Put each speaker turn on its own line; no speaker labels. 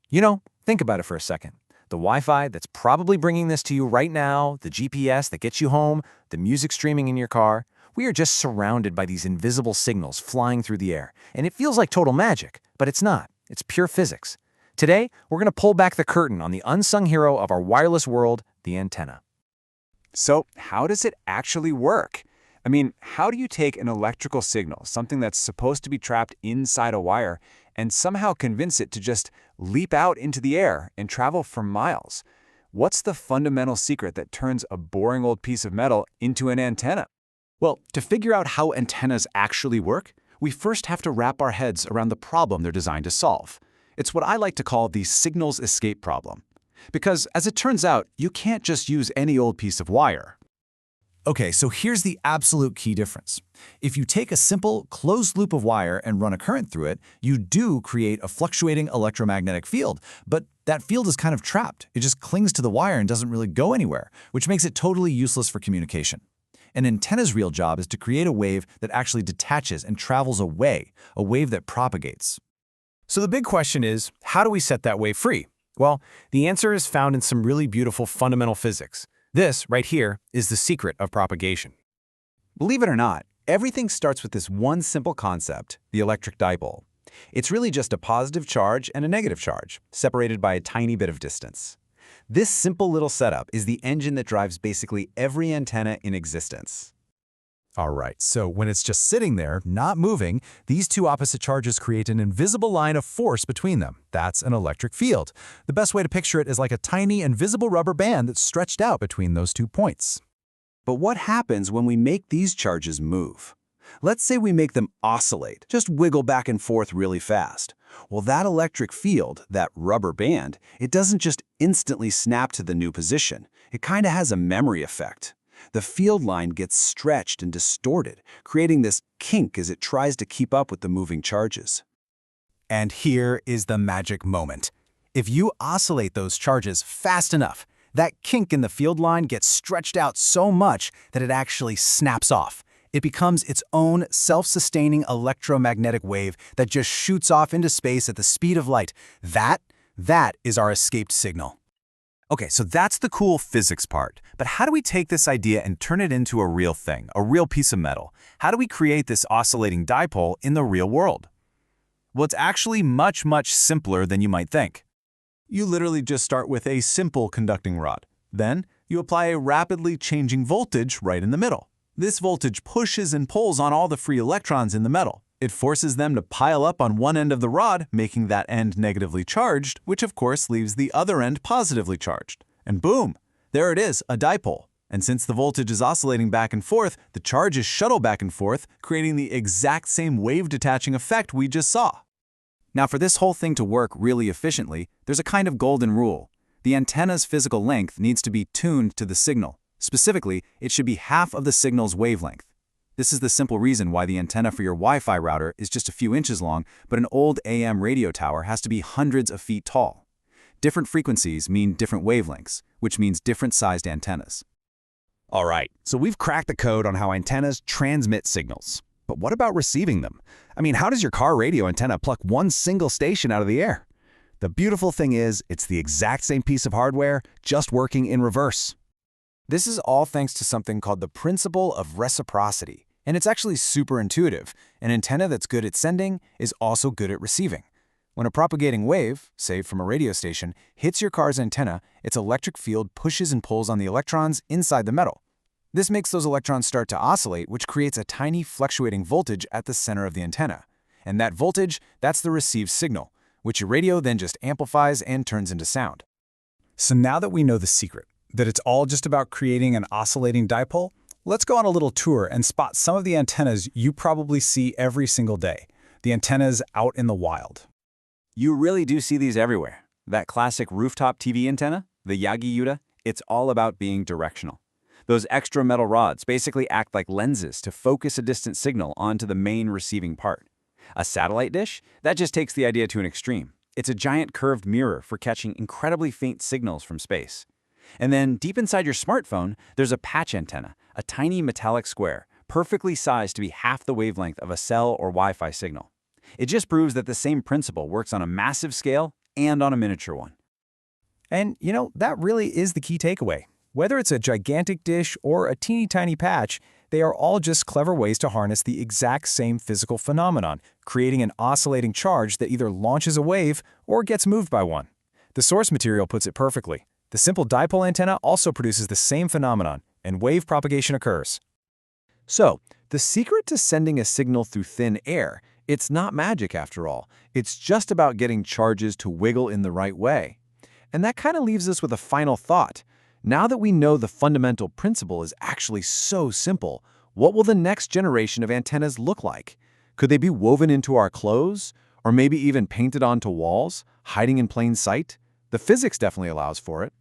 Think about it for a second. The Wi-Fi that's probably bringing this to you right now, the GPS that gets you home, the music streaming in your car, we are just surrounded by these invisible signals flying through the air. And it feels like total magic, but it's not. It's pure physics. Today, we're going to pull back the curtain on the unsung hero of our wireless world, the antenna.
So how does it actually work? How do you take an electrical signal, something that's supposed to be trapped inside a wire, and somehow convince it to just leap out into the air and travel for miles? What's the fundamental secret that turns a boring old piece of metal into an antenna?
Well, to figure out how antennas actually work, we first have to wrap our heads around the problem they're designed to solve. It's what I like to call the signals escape problem. Because, as it turns out, you can't just use any old piece of wire.
Okay, so here's the absolute key difference. If you take a simple, closed loop of wire and run a current through it, you do create a fluctuating electromagnetic field, but that field is kind of trapped. It just clings to the wire and doesn't really go anywhere, which makes it totally useless for communication. An antenna's real job is to create a wave that actually detaches and travels away, a wave that propagates.
So the big question is, how do we set that wave free? Well, the answer is found in some really beautiful fundamental physics. This, right here, is the secret of propagation.
Believe it or not, everything starts with this one simple concept, the electric dipole. It's really just a positive charge and a negative charge, separated by a tiny bit of distance. This simple little setup is the engine that drives basically every antenna in existence.
All right, so when it's just sitting there, not moving, these two opposite charges create an invisible line of force between them. That's an electric field. The best way to picture it is like a tiny invisible rubber band that's stretched out between those 2 points.
But what happens when we make these charges move? Let's say we make them oscillate, just wiggle back and forth really fast. Well, that electric field, that rubber band, it doesn't just instantly snap to the new position. It kind of has a memory effect. The field line gets stretched and distorted, creating this kink as it tries to keep up with the moving charges.
And here is the magic moment. If you oscillate those charges fast enough, that kink in the field line gets stretched out so much that it actually snaps off. It becomes its own self-sustaining electromagnetic wave that just shoots off into space at the speed of light. That is our escaped signal.
Okay, so that's the cool physics part. But how do we take this idea and turn it into a real thing, a real piece of metal? How do we create this oscillating dipole in the real world? Well, it's actually much, much simpler than you might think.
You literally just start with a simple conducting rod. Then, you apply a rapidly changing voltage right in the middle. This voltage pushes and pulls on all the free electrons in the metal. It forces them to pile up on one end of the rod, making that end negatively charged, which of course leaves the other end positively charged. And boom, there it is, a dipole. And since the voltage is oscillating back and forth, the charges shuttle back and forth, creating the exact same wave-detaching effect we just saw.
Now, for this whole thing to work really efficiently, there's a kind of golden rule. The antenna's physical length needs to be tuned to the signal. Specifically, it should be half of the signal's wavelength. This is the simple reason why the antenna for your Wi-Fi router is just a few inches long, but an old AM radio tower has to be hundreds of feet tall. Different frequencies mean different wavelengths, which means different sized antennas.
All right, so we've cracked the code on how antennas transmit signals. But what about receiving them? How does your car radio antenna pluck one single station out of the air? The beautiful thing is, it's the exact same piece of hardware, just working in reverse.
This is all thanks to something called the principle of reciprocity. And it's actually super intuitive. An antenna that's good at sending is also good at receiving. When a propagating wave, say from a radio station, hits your car's antenna, its electric field pushes and pulls on the electrons inside the metal. This makes those electrons start to oscillate, which creates a tiny fluctuating voltage at the center of the antenna. And that voltage, that's the received signal, which your radio then just amplifies and turns into sound.
So now that we know the secret, that it's all just about creating an oscillating dipole, let's go on a little tour and spot some of the antennas you probably see every single day, the antennas out in the wild.
You really do see these everywhere. That classic rooftop TV antenna, the Yagi-Uda, it's all about being directional. Those extra metal rods basically act like lenses to focus a distant signal onto the main receiving part. A satellite dish? That just takes the idea to an extreme. It's a giant curved mirror for catching incredibly faint signals from space. And then, deep inside your smartphone, there's a patch antenna, a tiny metallic square, perfectly sized to be half the wavelength of a cell or Wi-Fi signal. It just proves that the same principle works on a massive scale
and on a miniature one.
And, that really is the key takeaway. Whether it's a gigantic dish or a teeny tiny patch, they are all just clever ways to harness the exact same physical phenomenon, creating an oscillating charge that either launches a wave or gets moved by one. The source material puts it perfectly. The simple dipole antenna also produces the same phenomenon, and wave propagation occurs.
So, the secret to sending a signal through thin air, it's not magic after all. It's just about getting charges to wiggle in the right way. And that kind of leaves us with a final thought. Now that we know the fundamental principle is actually so simple, what will the next generation of antennas look like? Could they be woven into our clothes? Or maybe even painted onto walls, hiding in plain sight? The physics definitely allows for it.